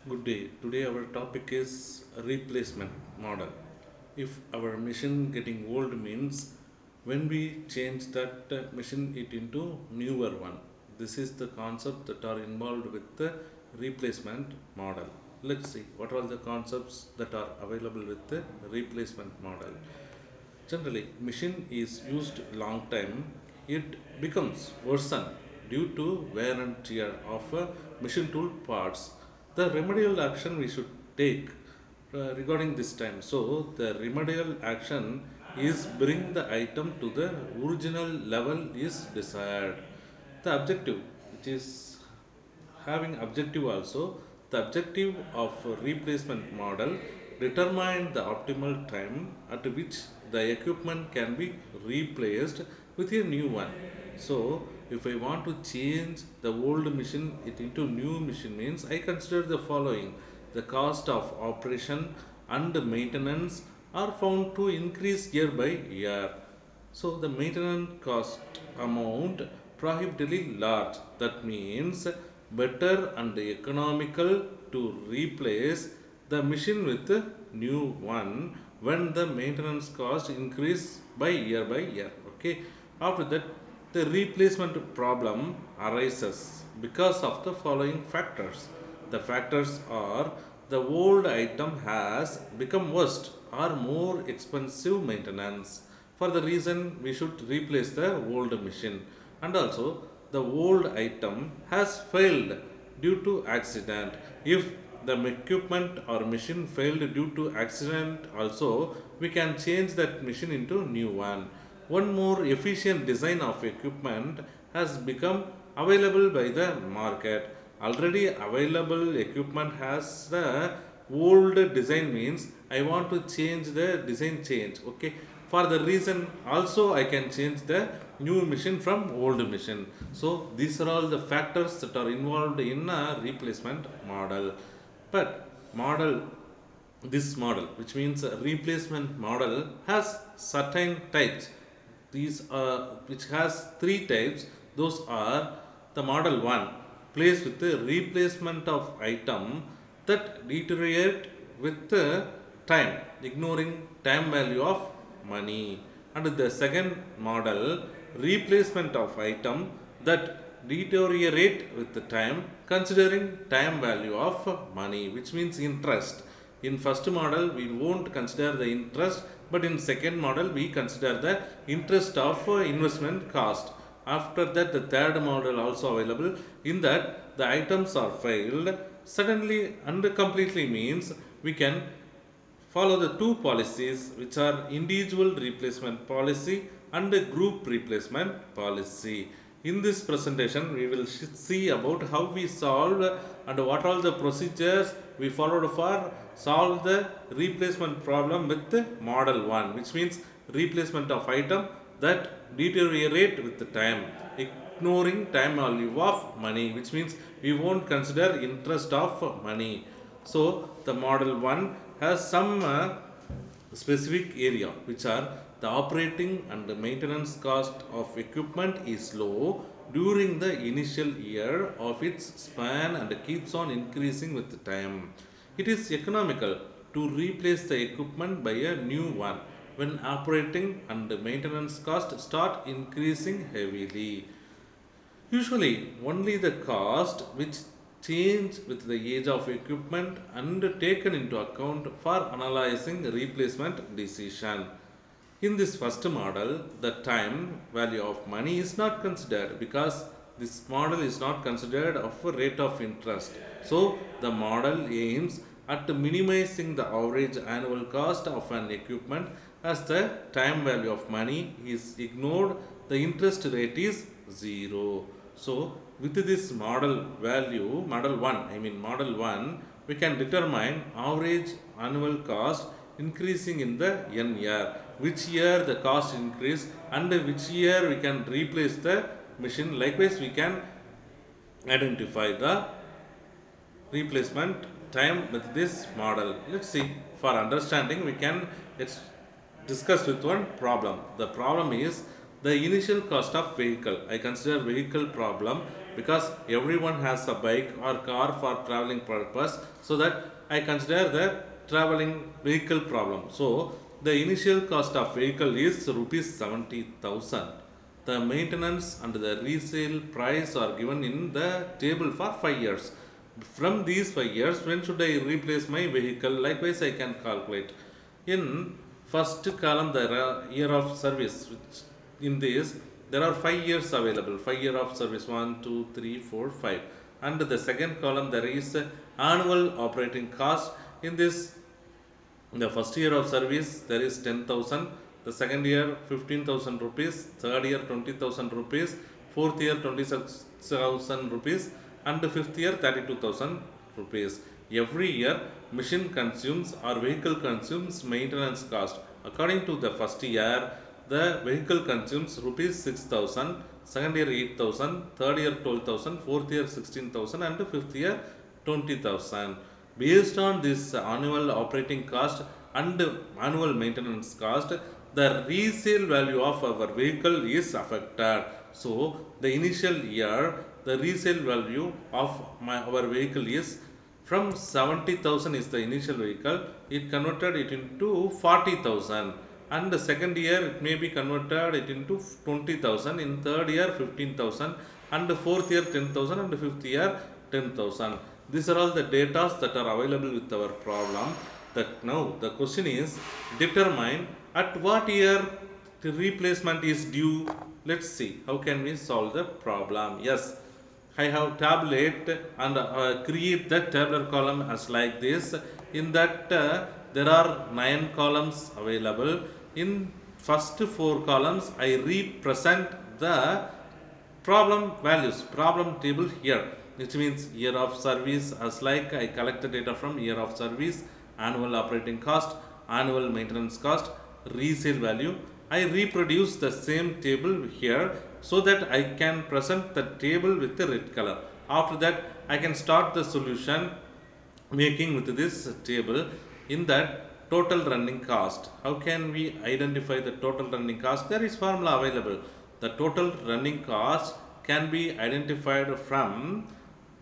Good day. Today our topic is replacement model. If our machine getting old means when we change that machine it into newer one. This is the concept that are involved with the replacement model. Let's see what are the concepts that are available with the replacement model. Generally, machine is used long time, it becomes worsen due to wear and tear of machine tool parts. The remedial action we should take regarding this time. So, the remedial action is bring the item to the original level is desired. The objective, which is having objective also, the objective of a replacement model determine the optimal time at which the equipment can be replaced with a new one. So if I want to change the old machine it into new machine means I consider the following: the cost of operation and maintenance are found to increase year by year. So the maintenance cost amount prohibitively large. That means better and economical to replace the machine with a new one when the maintenance cost increase by year. Okay. After that, the replacement problem arises because of the following factors. The factors are: the old item has become worse or more expensive maintenance. For the reason we should replace the old machine, and also the old item has failed due to accident. If the equipment or machine failed due to accident also, we can change that machine into new one. One more efficient design of equipment has become available by the market. Already available equipment has the old design means I want to change the design change. Okay. For the reason also I can change the new machine from old machine. So these are all the factors that are involved in a replacement model. But model this model, which means a replacement model, has certain types. These are which has three types. Those are: the model 1 plays with the replacement of item that deteriorate with the time, ignoring time value of money. And the second model, replacement of item that deteriorate with the time, considering time value of money, which means interest. In first model we won't consider the interest, but in second model we consider the interest of investment cost. After that, the third model also available. In that, the items are failed suddenly and completely means we can follow the two policies, which are individual replacement policy and a group replacement policy. In this presentation we will see about how we solved and what all the procedures we followed for solve the replacement problem with the model 1, which means replacement of item that deteriorate with the time, ignoring time value of money, which means we won't consider interest of money. So the model 1 has some specific area, which are: the operating and the maintenance cost of equipment is low during the initial year of its span and keeps on increasing with time. It is economical to replace the equipment by a new one when operating and the maintenance cost start increasing heavily. Usually, only the cost which change with the age of equipment and taken into account for analyzing replacement decision. In this first model, the time value of money is not considered because this model is not considered of a rate of interest. So, the model aims at minimizing the average annual cost of an equipment as the time value of money is ignored, the interest rate is zero. So, with this model 1, we can determine average annual cost increasing in the n year, which year the cost increase and which year we can replace the machine. Likewise, we can identify the replacement time with this model. Let's see. For understanding, we can let's discuss with one problem. The problem is the initial cost of vehicle. I consider vehicle problem. because everyone has a bike or car for traveling purpose, so that I consider the traveling vehicle problem. So the initial cost of vehicle is rupees 70,000. The maintenance and the resale price are given in the table for 5 years. From these 5 years, when should I replace my vehicle? Likewise, I can calculate. In first column, there are year of service. Which in this, there are 5 years available. 5 year of service, 1, 2, 3, 4, 5. And the second column, there is annual operating cost. In this, in the first year of service, there is 10,000. The second year, 15,000 rupees. Third year, 20,000 rupees. Fourth year, 26,000 rupees. And the fifth year, 32,000 rupees. Every year, machine consumes or vehicle consumes maintenance cost. According to the first year, the vehicle consumes rupees 6,000. Second year, 8,000. Third year, 12,000. Fourth year, 16,000. And the fifth year, 20,000. Based on this annual operating cost and annual maintenance cost, the resale value of our vehicle is affected. So, the initial year, the resale value of our vehicle is from 70,000 is the initial vehicle, it converted it into 40,000. And the second year, it may be converted it into 20,000. In third year, 15,000. And the fourth year, 10,000. And the fifth year, 10,000. These are all the data that are available with our problem. That now the question is, determine at what year the replacement is due. Let's see how can we solve the problem. Yes, I have tabulate and create the tabular column as like this. In that there are 9 columns available. In first 4 columns, I represent the problem table here, which means year of service, as like I collect the data from year of service, annual operating cost, annual maintenance cost, resale value. I reproduce the same table here, so that I can present the table with the red color. After that, I can start the solution making with this table. In that, total running cost, how can we identify the total running cost? There is formula available. The total running cost can be identified from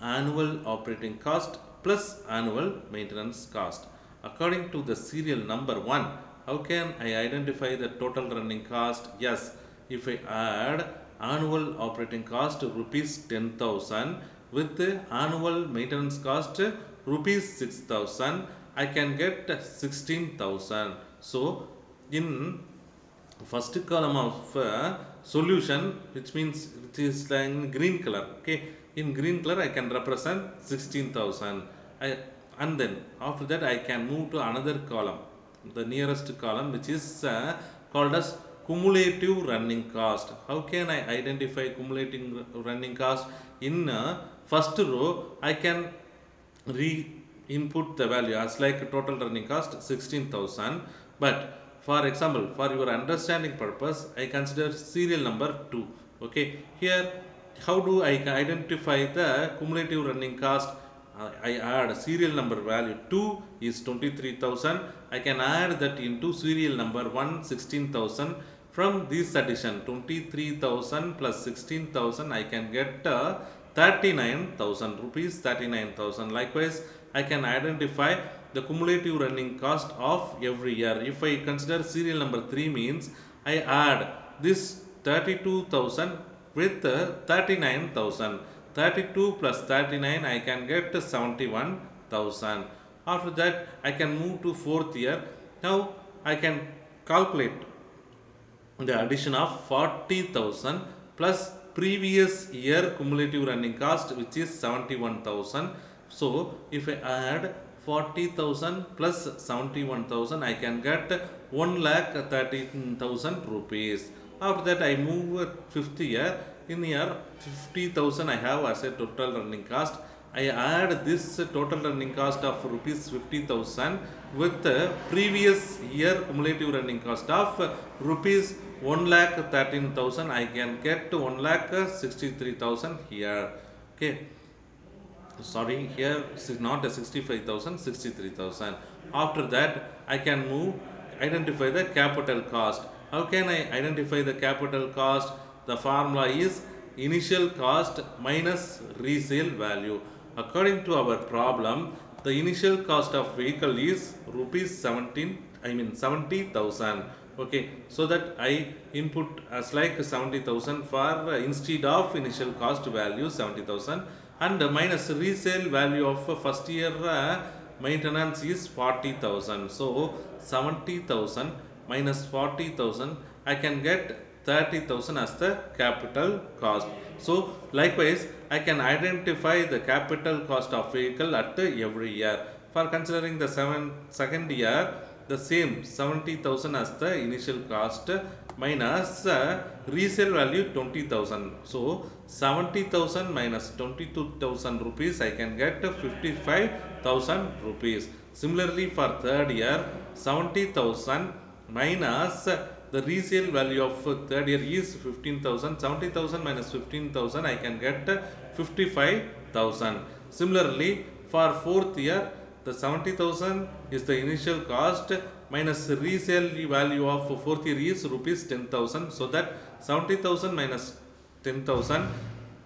annual operating cost plus annual maintenance cost. According to the serial number 1, how can I identify the total running cost? Yes, if I add annual operating cost rupees 10,000 with the annual maintenance cost rupees 6,000, I can get 16,000. So, in first column of solution, which means it is like in green color, okay, in green color I can represent 16,000. And then after that I can move to another column, the nearest column, which is called as cumulative running cost. How can I identify cumulative running cost? In first row, I can re-input the value as like total running cost 16,000. But for example, for your understanding purpose, I consider serial number 2. Okay, here how do I identify the cumulative running cost? I add serial number value 2 is 23,000. I can add that into serial number 1, 16,000. From this addition, 23,000 plus 16,000, I can get 39,000 rupees, 39,000. Likewise, I can identify the cumulative running cost of every year. If I consider serial number 3 means, I add this 32,000 with 39,000. 32 plus 39, I can get 71,000. After that, I can move to fourth year. Now, I can calculate the addition of 40,000 plus previous year cumulative running cost, which is 71,000. So, if I add 40,000 plus 71,000, I can get 1,13,000 rupees. After that, I move fifth year. In year 50,000, I have as a total running cost. I add this total running cost of rupees 50,000 with the previous year cumulative running cost of rupees 1,13,000. I can get 1,63,000 here. Okay. Sorry, here is not a 65,000, 63,000. After that, I can move, identify the capital cost. How can I identify the capital cost? The formula is initial cost minus resale value. According to our problem, the initial cost of vehicle is rupees 70,000. Okay, so that I input as like 70,000 for instead of initial cost value 70,000, and minus resale value of first year maintenance is 40,000. So 70,000 minus 40,000, I can get 30,000 as the capital cost. So likewise, I can identify the capital cost of vehicle at every year. For considering the second year, the same 70,000 as the initial cost minus resale value 20,000. So 70,000 minus 22,000 rupees, I can get 55,000 rupees. Similarly, for third year, 70,000 minus the resale value of third year is 15,000. 70,000 minus 15,000, I can get 55,000. Similarly, for fourth year, the 70,000 is the initial cost minus resale value of fourth year is rupees 10,000. So that 70,000 minus 10,000,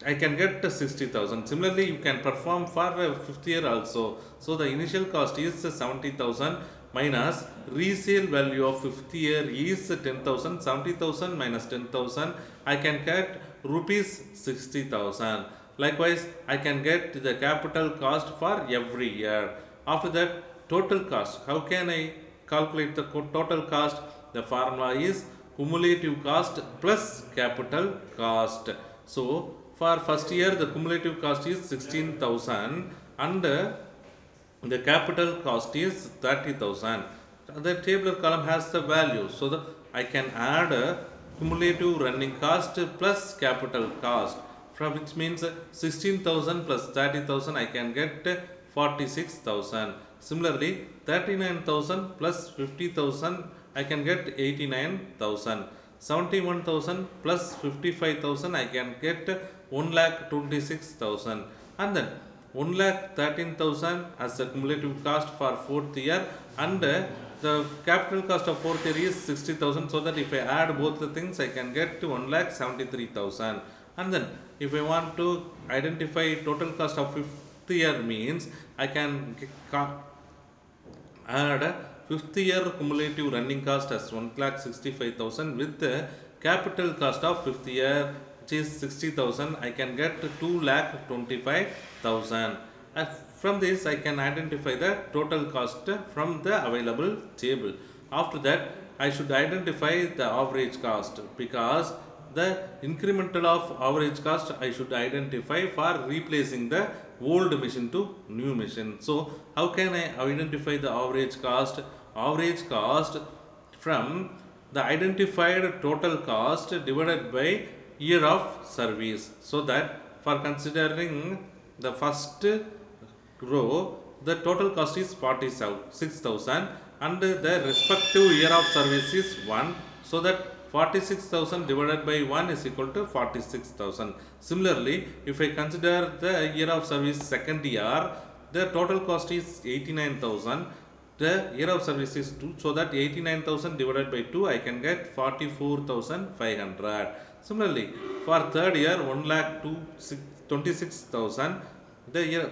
I can get 60,000. Similarly, you can perform for fifth year also. So the initial cost is 70,000 minus resale value of fifth year is 10,000. 70,000 minus 10,000, I can get rupees 60,000. Likewise, I can get the capital cost for every year. After that, total cost. How can I calculate the total cost? The formula is cumulative cost plus capital cost. So for first year, the cumulative cost is 16,000 and the capital cost is 30,000. The tabular column has the value, so that I can add a cumulative running cost plus capital cost, from which means 16,000 plus 30,000, I can get 46,000. Similarly, 39,000 plus 50,000, I can get 89,000. 71,000 plus 55,000, I can get 1,26,000. And then 1,13,000 as the cumulative cost for fourth year, and the capital cost of fourth year is 60,000. So that if I add both the things, I can get to 1,73,000. And then if I want to identify total cost of fifth year, means I can add fifth year cumulative running cost as 1,65,000 with the capital cost of fifth year, which is 60,000. I can get 2,25,000. From this, I can identify the total cost from the available table. After that, I should identify the average cost, because the incremental of average cost I should identify for replacing the old machine to new machine. So how can I identify the average cost? Average cost from the identified total cost divided by year of service. So that for considering the first row, the total cost is 46,000 and the respective year of service is 1. So that 46,000 divided by 1 is equal to 46,000. Similarly, if I consider the year of service second year, the total cost is 89,000. The year of service is 2. So that 89,000 divided by 2, I can get 44,500. Similarly, for third year, 1,26,000. The year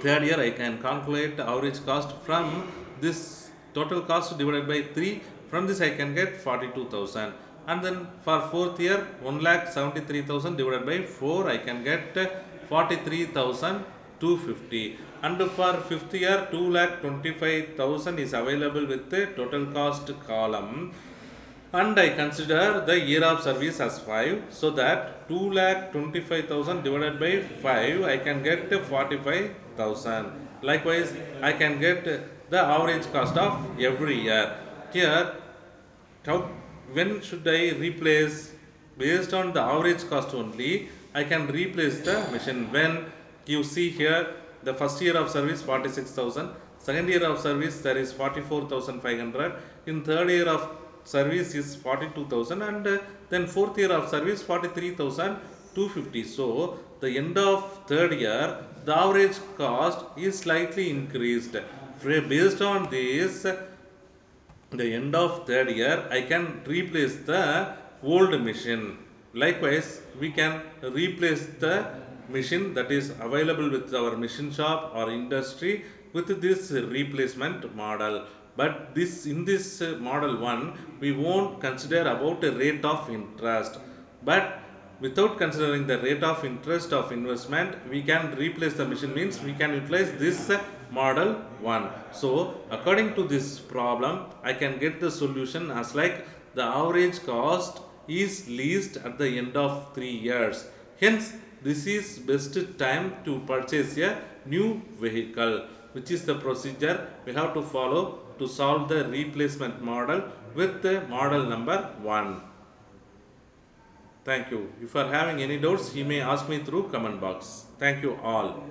third year, I can calculate the average cost from this total cost divided by 3. From this, I can get 42,000. And then for fourth year, 1,73,000 divided by 4, I can get 43,250. And for fifth year, 2,25,000 is available with the total cost column. And I consider the year of service as 5. So that 2,25,000 divided by 5, I can get 45,000. Likewise, I can get the average cost of every year. Here, when should I replace? Based on the average cost only, I can replace the machine. When you see here, the first year of service 46,000, second year of service there is 44,500, in third year of service is 42,000, and then fourth year of service 43,250. So the end of third year, the average cost is slightly increased. Based on this, the end of third year, I can replace the old machine. Likewise, we can replace the machine that is available with our machine shop or industry with this replacement model. But this in this model 1, we won't consider about a rate of interest. But without considering the rate of interest of investment, we can replace the machine means we can utilize this model 1. So according to this problem, I can get the solution as like the average cost is least at the end of 3 years. Hence, this is best time to purchase a new vehicle, which is the procedure we have to follow to solve the replacement model with the model number 1. Thank you. If you are having any doubts, you may ask me through comment box. Thank you all.